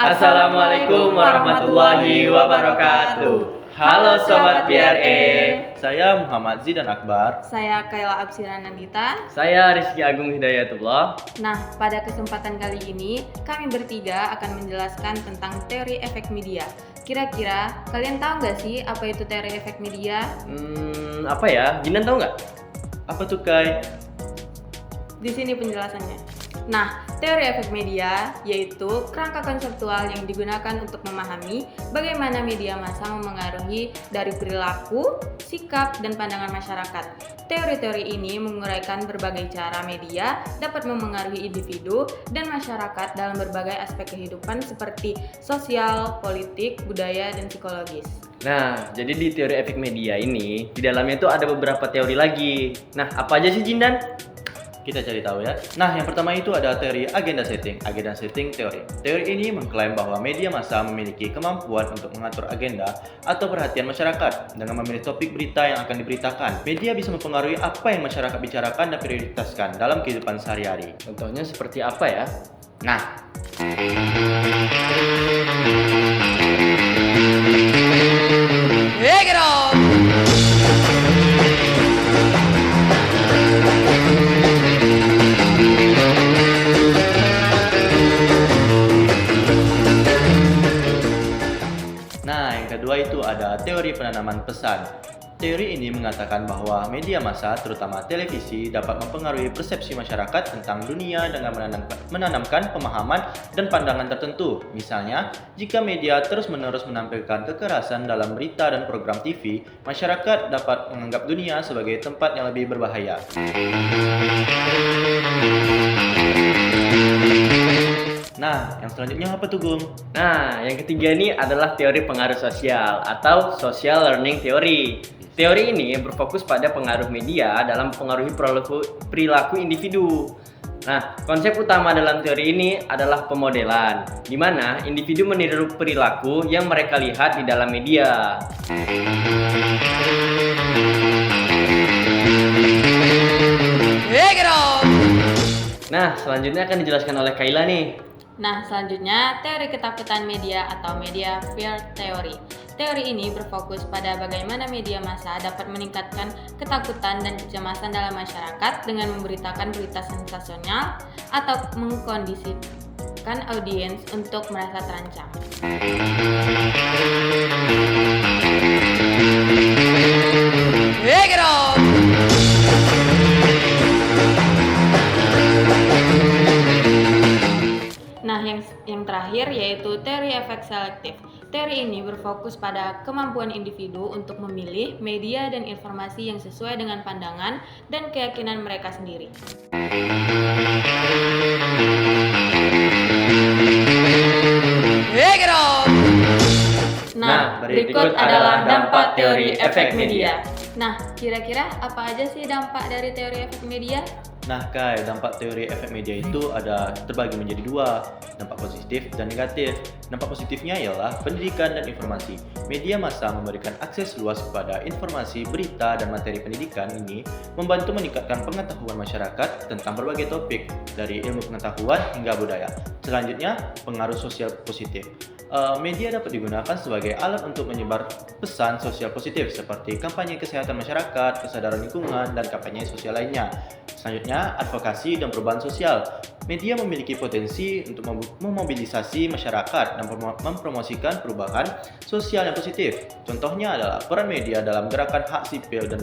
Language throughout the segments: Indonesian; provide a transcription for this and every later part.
Assalamualaikum warahmatullahi wabarakatuh. Halo Sobat PRE. Saya Muhammad Zidan Akbar. Saya Kayla Absiran Nandita. Saya Rizky Agung Hidayatullah. Nah, pada kesempatan kali ini kami bertiga akan menjelaskan tentang teori efek media. Kira-kira kalian tahu nggak sih apa itu teori efek media? Apa ya? Jinan tahu nggak? Apa tuh, Kai? Di sini penjelasannya. Nah, teori efek media yaitu kerangka konseptual yang digunakan untuk memahami bagaimana media massa memengaruhi dari perilaku, sikap, dan pandangan masyarakat. Teori-teori ini menguraikan berbagai cara media dapat memengaruhi individu dan masyarakat dalam berbagai aspek kehidupan seperti sosial, politik, budaya, dan psikologis. Nah, jadi di teori efek media ini, di dalamnya itu ada beberapa teori lagi. Nah, apa aja sih Jindan? Kita cari tahu ya. Nah, yang pertama itu ada teori agenda setting. Agenda setting teori. Teori ini mengklaim bahwa media massa memiliki kemampuan untuk mengatur agenda atau perhatian masyarakat dengan memilih topik berita yang akan diberitakan. Media bisa mempengaruhi apa yang masyarakat bicarakan dan prioritaskan dalam kehidupan sehari-hari. Contohnya seperti apa ya? Nah, kedua itu ada teori penanaman pesan. Teori ini mengatakan bahwa media massa, terutama televisi, dapat mempengaruhi persepsi masyarakat tentang dunia dengan menanamkan pemahaman dan pandangan tertentu. Misalnya, jika media terus-menerus menampilkan kekerasan dalam berita dan program TV, masyarakat dapat menganggap dunia sebagai tempat yang lebih berbahaya. Nah, yang selanjutnya apa tuh, Gung? Nah, yang ketiga ini adalah teori pengaruh sosial atau social learning theory. Teori ini berfokus pada pengaruh media dalam mempengaruhi perilaku individu. Nah, konsep utama dalam teori ini adalah pemodelan, di mana individu meniru perilaku yang mereka lihat di dalam media. Nah, selanjutnya akan dijelaskan oleh Kayla nih. Nah, selanjutnya teori ketakutan media atau media fear theory. Teori ini berfokus pada bagaimana media massa dapat meningkatkan ketakutan dan kecemasan dalam masyarakat dengan memberitakan berita sensasional atau mengkondisikan audiens untuk merasa terancam. Nah, yang terakhir yaitu teori efek selektif. Teori ini berfokus pada kemampuan individu untuk memilih media dan informasi yang sesuai dengan pandangan dan keyakinan mereka sendiri. Nah, berikut adalah dampak teori efek media. Nah, kira-kira apa aja sih dampak dari teori efek media? Nah, Kai, dampak teori efek media itu ada terbagi menjadi dua, dampak positif dan negatif. Dampak positifnya ialah pendidikan dan informasi. Media massa memberikan akses luas kepada informasi, berita, dan materi pendidikan ini membantu meningkatkan pengetahuan masyarakat tentang berbagai topik, dari ilmu pengetahuan hingga budaya. Selanjutnya, pengaruh sosial positif. Media dapat digunakan sebagai alat untuk menyebar pesan sosial positif seperti kampanye kesehatan masyarakat, kesadaran lingkungan, dan kampanye sosial lainnya. Selanjutnya, advokasi dan perubahan sosial. Media memiliki potensi untuk memobilisasi masyarakat dan mempromosikan perubahan sosial yang positif. Contohnya adalah peran media dalam gerakan hak sipil dan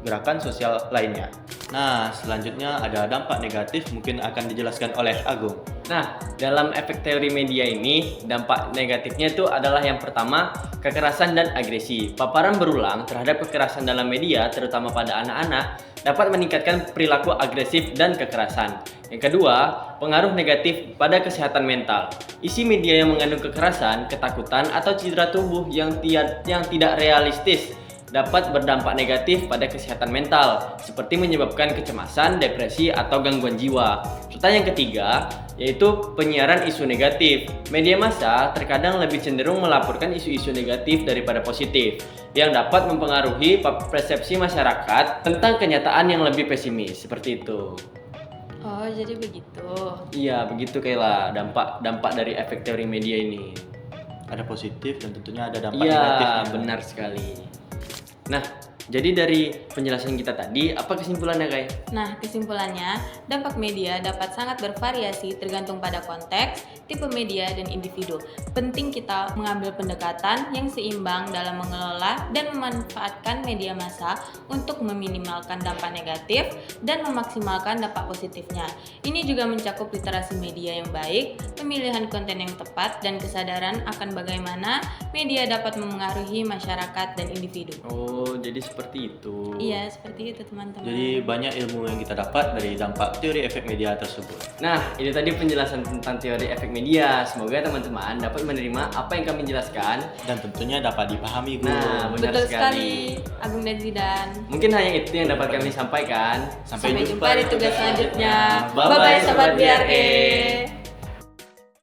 gerakan sosial lainnya. Nah, selanjutnya ada dampak negatif, mungkin akan dijelaskan oleh Agung. Nah, dalam efek teori media ini, dampak negatifnya itu adalah yang pertama, kekerasan dan agresi. Paparan berulang terhadap kekerasan dalam media, terutama pada anak-anak, dapat meningkatkan perilaku agresif dan kekerasan. Yang kedua, pengaruh negatif pada kesehatan mental. Isi media yang mengandung kekerasan, ketakutan, atau cedera tubuh yang tidak realistis dapat berdampak negatif pada kesehatan mental, seperti menyebabkan kecemasan, depresi, atau gangguan jiwa. Serta yang ketiga, yaitu penyiaran isu negatif. Media massa terkadang lebih cenderung melaporkan isu-isu negatif daripada positif, yang dapat mempengaruhi persepsi masyarakat tentang kenyataan yang lebih pesimis, seperti itu. Oh, jadi begitu. Iya, begitu Kayla, dampak dari efek teori media ini. Ada positif dan tentunya ada dampak Iya, negatifnya. benar sekali. Nah, jadi dari penjelasan kita tadi, apa kesimpulannya, Kay? Nah, kesimpulannya, dampak media dapat sangat bervariasi tergantung pada konteks, tipe media, dan individu. Penting kita mengambil pendekatan yang seimbang dalam mengelola dan memanfaatkan media massa untuk meminimalkan dampak negatif dan memaksimalkan dampak positifnya. Ini juga mencakup literasi media yang baik, pemilihan konten yang tepat, dan kesadaran akan bagaimana media dapat memengaruhi masyarakat dan individu. Oh, jadi seperti itu. Iya, seperti itu teman-teman. Jadi banyak ilmu yang kita dapat dari dampak teori efek media tersebut. Nah, ini tadi penjelasan tentang teori efek media. Semoga teman-teman dapat menerima apa yang kami jelaskan. Dan tentunya dapat dipahami guru. Nah, benar Betul sekali. Agung dan Zidan. Mungkin hanya itu yang dapat kami sampaikan. Sampai jumpa di tugas selanjutnya. Bye-bye, Sobat Sobat BRE. BRE.